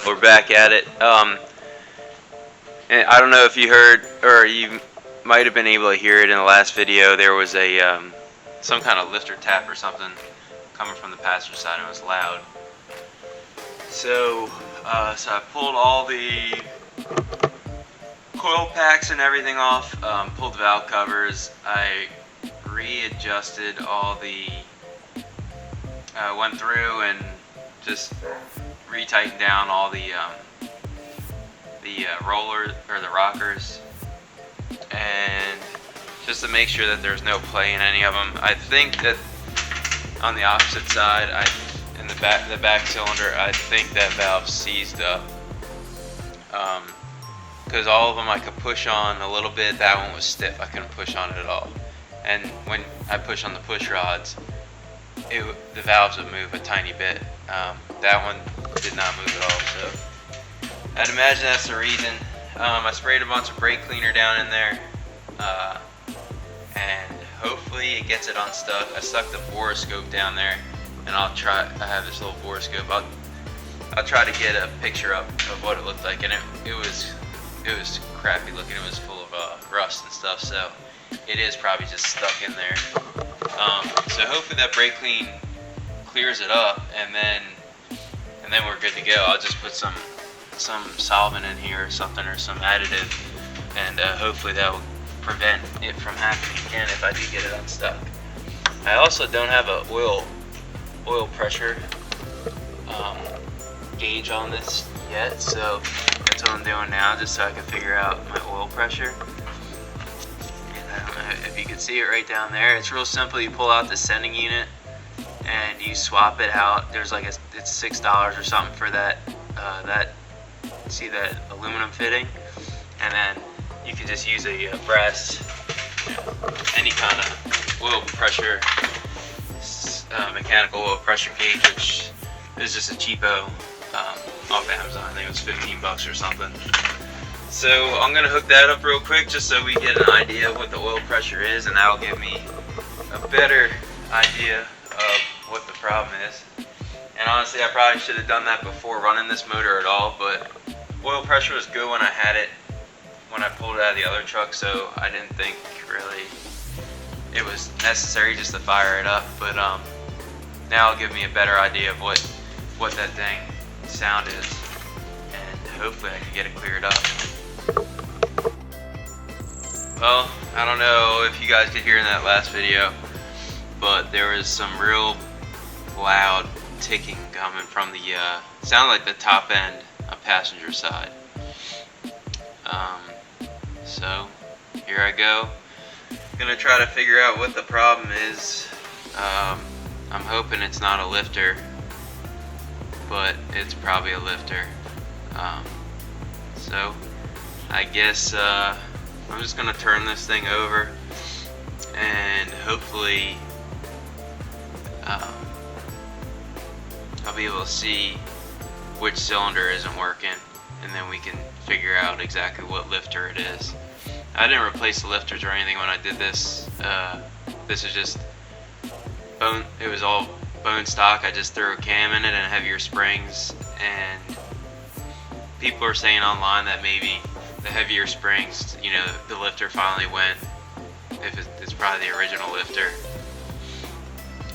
We're back at it. And I don't know if you heard, or you might have been able to hear it in the last video. There was a some kind of lifter tap or something coming from the passenger side, and it was loud. So I pulled all the coil packs and everything off, pulled the valve covers. I readjusted all the, went through and just retightened down all the roller or the rockers, and just to make sure that there's no play in any of them. I think that on the opposite side, in the back cylinder, I think that valve seized up, because all of them I could push on a little bit. That one was stiff. I couldn't push on it at all. And when I push on the push rods, the valves would move a tiny bit. That one did not move at all. So I'd imagine that's the reason. I sprayed a bunch of brake cleaner down in there, and hopefully it gets it unstuck. I stuck the borescope down there, and I'll try. I have this little borescope. I'll try to get a picture up of what it looked like, and it was crappy looking. It was full of rust and stuff. So it is probably just stuck in there. So hopefully that brake clean clears it up, and then we're good to go. I'll just put some solvent in here or something, or some additive, and hopefully that will prevent it from happening again if I do get it unstuck. I also don't have a oil pressure gauge on this yet, so that's what I'm doing now, just so I can figure out my oil pressure. And I don't know if you can see it right down there. It's real simple. You pull out the sending unit and you swap it out. There's like it's $6 or something for that see that aluminum fitting, and then you can just use a brass, any kind of oil pressure, mechanical oil pressure gauge, which is just a cheapo off Amazon. I think it was $15 or something. So I'm gonna hook that up real quick just so we get an idea of what the oil pressure is, and that'll give me a better idea of what the problem is. And honestly, I probably should have done that before running this motor at all, but oil pressure was good when I had it, when I pulled it out of the other truck, so I didn't think really it was necessary just to fire it up. But now it'll give me a better idea of what that dang sound is, and hopefully I can get it cleared up. Well, I don't know if you guys could hear in that last video, but there was some real loud ticking coming from the sounded like the top end of passenger side. So here I go. Gonna try to figure out what the problem is. I'm hoping it's not a lifter, but it's probably a lifter. So I guess I'm just gonna turn this thing over, and hopefully I'll be able to see which cylinder isn't working, and then we can figure out exactly what lifter it is. I didn't replace the lifters or anything when I did this. This is just bone. It was all bone stock. I just threw a cam in it and heavier springs, and people are saying online that maybe the heavier springs, you know, the lifter finally went. If it's probably the original lifter.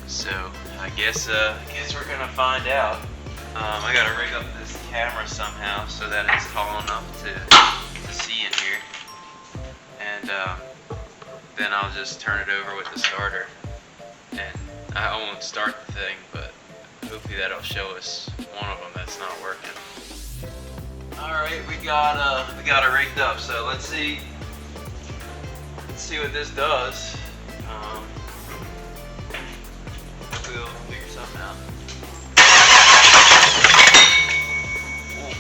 So I guess we're gonna find out. I gotta rig up this camera somehow so that it's tall enough to see in here, and then I'll just turn it over with the starter, and I won't start the thing, but hopefully that'll show us one of them that's not working. All right, we got it rigged up, so let's see what this does. We'll figure something out. Ooh.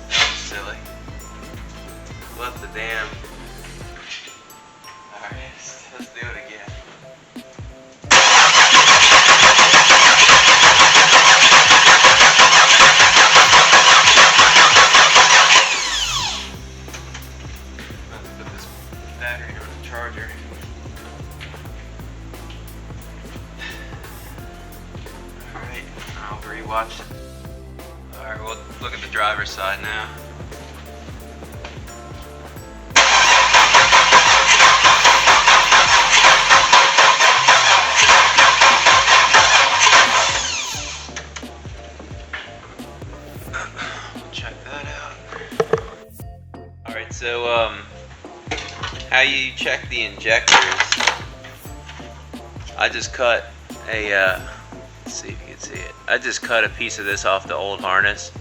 That was silly. Left the damn. Alright, let's do it again. Let's put this battery on the charger. I'll rewatch it. Alright, we'll look at the driver's side now. Check that out. Alright, so how you check the injectors, I just cut a let's see if you can see it. I just cut a piece of this off the old harness.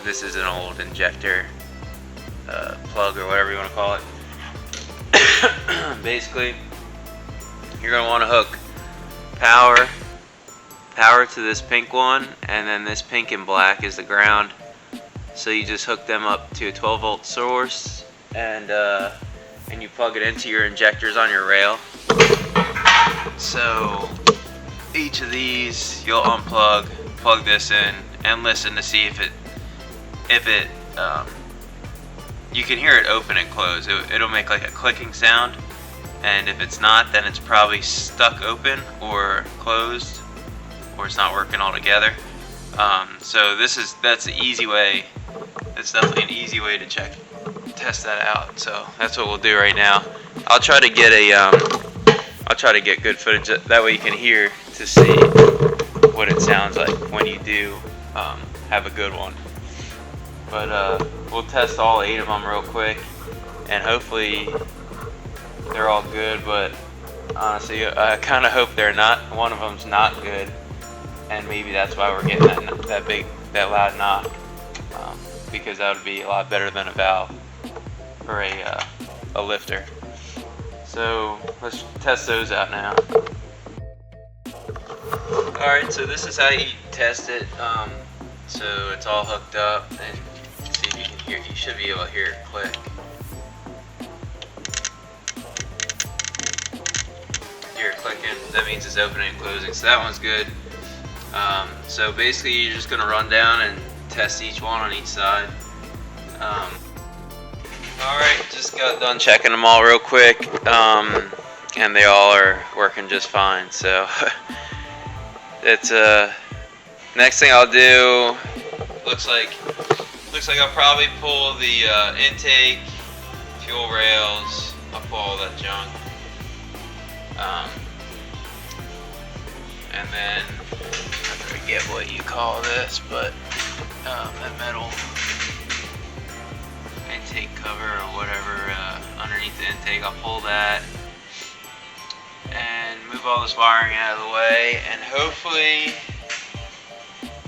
This is an old injector plug or whatever you want to call it. Basically, you're going to want to hook power to this pink one, and then this pink and black is the ground. So you just hook them up to a 12-volt source, and you plug it into your injectors on your rail. So each of these you'll unplug, plug this in, and listen to see if it you can hear it open and close. It'll make like a clicking sound, and if it's not, then it's probably stuck open or closed, or it's not working altogether. So that's the easy way. It's definitely an easy way to test that out. So that's what we'll do right now. I'll try to get good footage, that way you can hear to see what it sounds like when you do have a good one. But we'll test all 8 of them real quick, and hopefully they're all good. But honestly, I kind of hope one of them's not good, and maybe that's why we're getting that loud knock, because that would be a lot better than a valve for a lifter. So let's test those out now. Alright, so this is how you test it. So it's all hooked up, and see if you can hear. You should be able to hear it click. Hear it clicking. That means it's opening and closing. So that one's good. So basically, you're just gonna run down and test each one on each side. Alright, just got done checking them all real quick, and they all are working just fine. So it's next thing I'll do, looks like I'll probably pull the intake, fuel rails. I'll pull all that junk, and then I forget what you call this, but that metal intake cover or whatever underneath the intake, I'll pull that and move all this wiring out of the way, and hopefully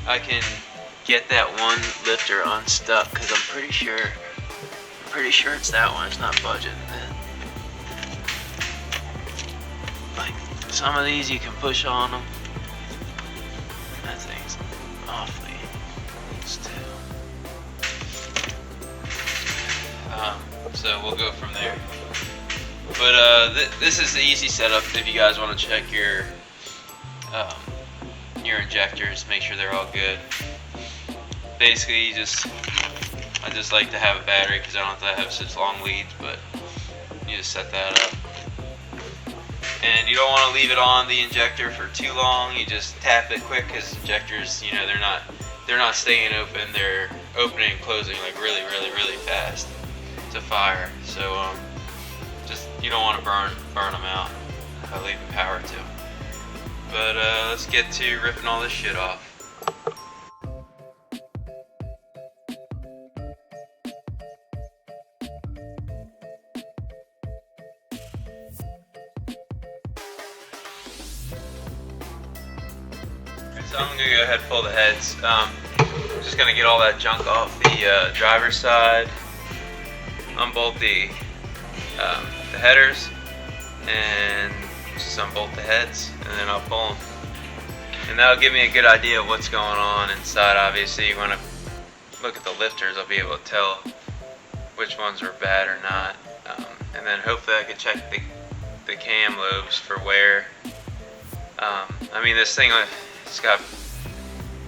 I can get that one lifter unstuck, because I'm pretty sure it's that one. It's not budging. Like some of these you can push on them. That thing's awfully loose too. So we'll go from there. But this is the easy setup if you guys want to check your injectors, make sure they're all good. Basically, I just like to have a battery because I don't have to have such long leads, but you just set that up. And you don't want to leave it on the injector for too long. You just tap it quick, because injectors, they're not staying open. They're opening and closing like really fast to fire. So you don't want to burn them out by leaving power to them. But let's get to ripping all this shit off. So I'm going to go ahead and pull the heads. I'm just going to get all that junk off the driver's side, unbolt the headers, and just unbolt the heads, and then I'll pull them. And that'll give me a good idea of what's going on inside. Obviously, when I look at the lifters, I'll be able to tell which ones are bad or not. And then hopefully I can check the cam lobes for wear. I mean, this thing, it's got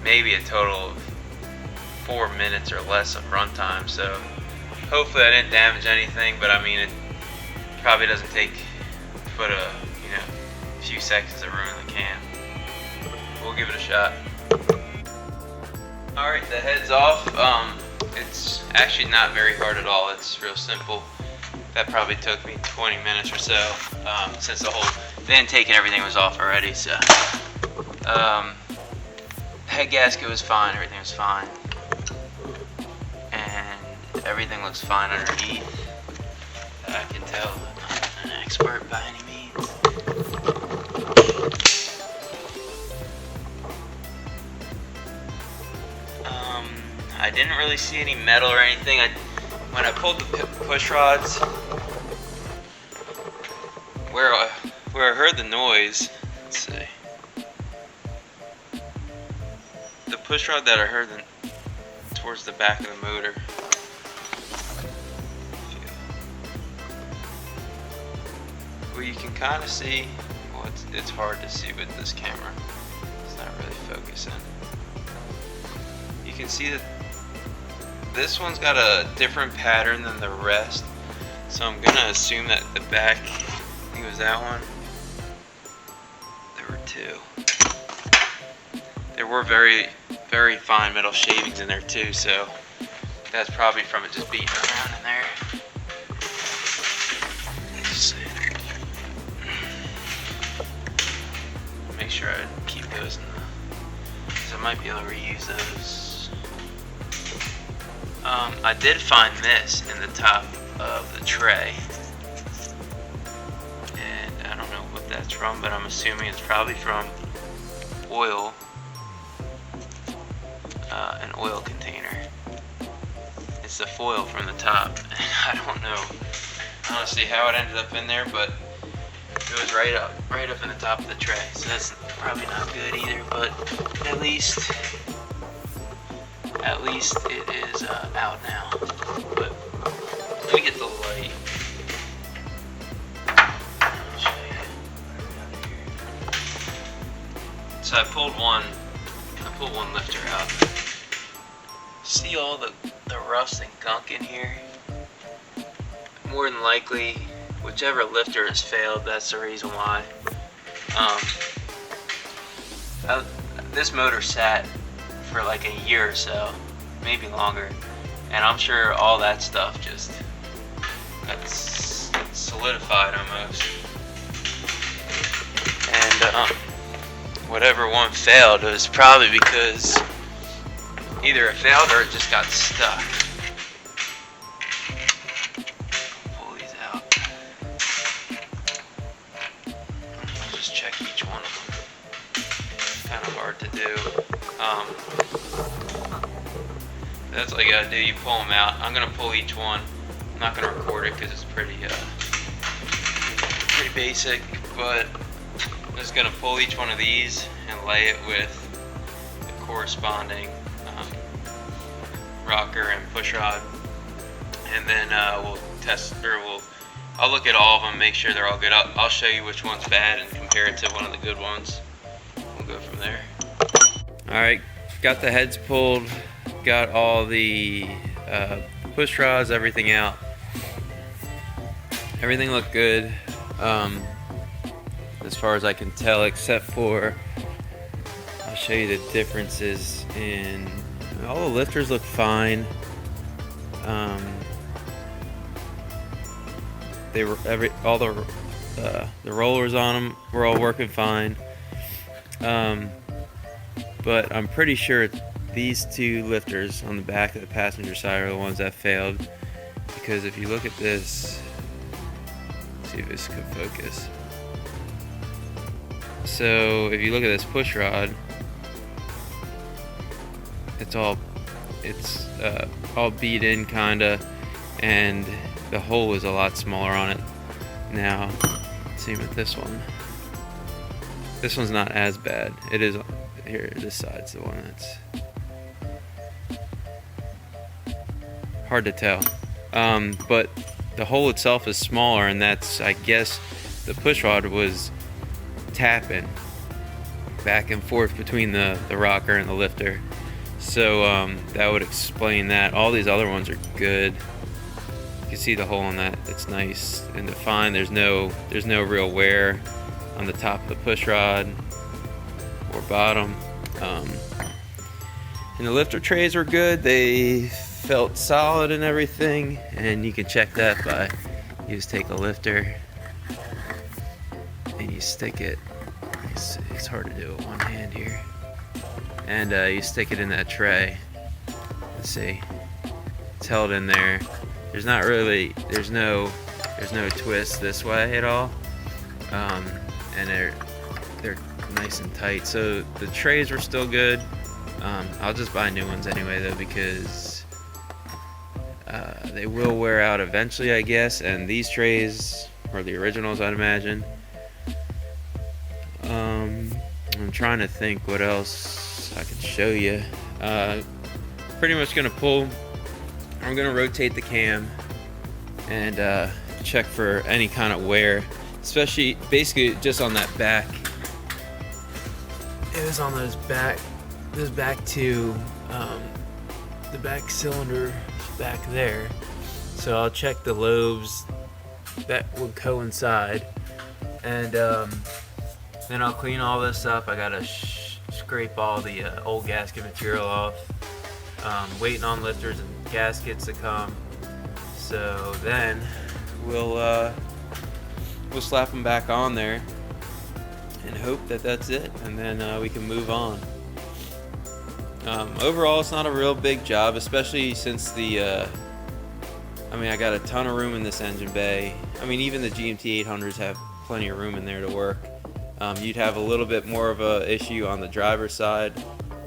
maybe a total of 4 minutes or less of runtime, so hopefully I didn't damage anything. But I mean, it probably doesn't take but a few seconds to ruin the cam. We'll give it a shot. Alright, the head's off. It's actually not very hard at all. It's real simple. That probably took me 20 minutes or so, since the intake and everything was off already. So, head gasket was fine. Everything was fine, and everything looks fine underneath. I can tell I'm not an expert by any means. I didn't really see any metal or anything. When I pulled the push rods, where I heard the noise, let's see. The push rod that I heard towards the back of the motor. Well, you can kind of see. Well, it's hard to see with this camera. It's not really focusing. You can see that this one's got a different pattern than the rest, so I'm gonna assume that the back, I think it was that one, there were two. There were very, very fine metal shavings in there too, so that's probably from it just beating around in there. Let's see. Make sure I keep those in the, because I might be able to reuse those. I did find this in the top of the tray, and I don't know what that's from, but I'm assuming it's probably from oil, an oil container. It's the foil from the top, and I don't know honestly how it ended up in there, but it was right up in the top of the tray, so that's probably not good either, but at least it is out now. But let me get the light. So I pulled one lifter out. See all the rust and gunk in here? More than likely, whichever lifter has failed, that's the reason why. This motor sat for like a year or so, maybe longer, and I'm sure all that stuff just got solidified almost. And whatever one failed, it was probably because either it failed or it just got stuck. Pull these out. I'll just check each one of them. Kind of hard to do. That's all you gotta do. You pull them out. I'm gonna pull each one. I'm not gonna record it because it's pretty basic, but I'm just gonna pull each one of these and lay it with the corresponding rocker and push rod, and then we'll test, or I'll look at all of them, make sure they're all good. I'll show you which one's bad and compare it to one of the good ones. We'll go from there. Alright, got the heads pulled, got all the push rods, everything out. Everything looked good, as far as I can tell, except for, I'll show you the differences in, all the lifters look fine. They were all the rollers on them were all working fine. But I'm pretty sure these two lifters on the back of the passenger side are the ones that failed, because if you look at this, let's see if this could focus. So if you look at this push rod, it's all beat in kinda, and the hole is a lot smaller on it. Now, let's see with this one. This one's not as bad. It is here. This side's the one that's hard to tell. But the hole itself is smaller, and that's, I guess, the push rod was tapping back and forth between the rocker and the lifter. So that would explain that. All these other ones are good. You can see the hole in that. It's nice and defined. There's no real wear on the top of the push rod or bottom. And the lifter trays were good. They felt solid and everything, and you can check that by you just take a lifter and you stick it. It's hard to do with one hand here, and you stick it in that tray. Let's see, it's held in there. There's no twist this way at all, and they're nice and tight. So the trays were still good. I'll just buy new ones anyway though, because they will wear out eventually, I guess. And these trays are the originals, I'd imagine. I'm trying to think what else I can show you. Pretty much gonna I'm gonna rotate the cam and check for any kind of wear, especially basically just on that back. It was on those back two, the back cylinder back there. So I'll check the lobes that would coincide, and then I'll clean all this up. I gotta scrape all the old gasket material off. Waiting on lifters and gaskets to come. So then we'll slap them back on there and hope that that's it, and then we can move on. Overall, it's not a real big job, especially since I got a ton of room in this engine bay. I mean, even the GMT 800s have plenty of room in there to work. You'd have a little bit more of a issue on the driver's side,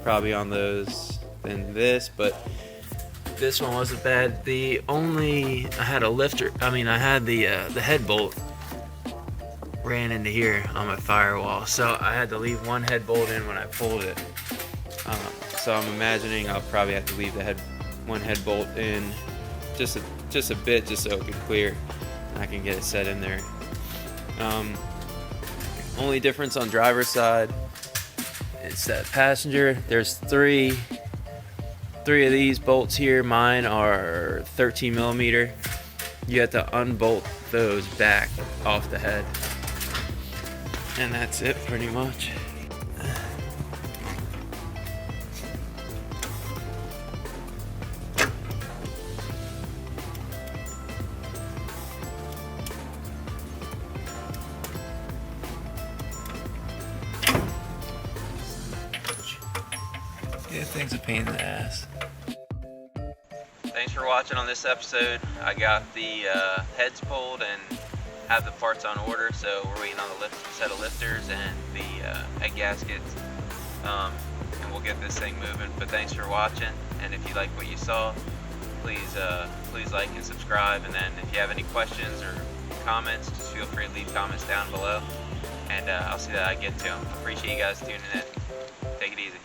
probably on those than this, but this one wasn't bad. I had a lifter. I had the head bolt ran into here on my firewall, so I had to leave one head bolt in when I pulled it. So I'm imagining I'll probably have to leave one head bolt in just a bit, just so it can clear and I can get it set in there. Only difference on driver's side, it's that passenger. There's three of these bolts here. Mine are 13 millimeter. You have to unbolt those back off the head, and that's it pretty much. Yeah, thing's a pain in the ass. Thanks for watching on this episode. I got the heads pulled and have the parts on order, so we're waiting on the set of lifters and the head gaskets, and we'll get this thing moving. But thanks for watching, and if you like what you saw, please like and subscribe. And then if you have any questions or comments, just feel free to leave comments down below, and I'll see that I get to them. Appreciate you guys tuning in. Take it easy.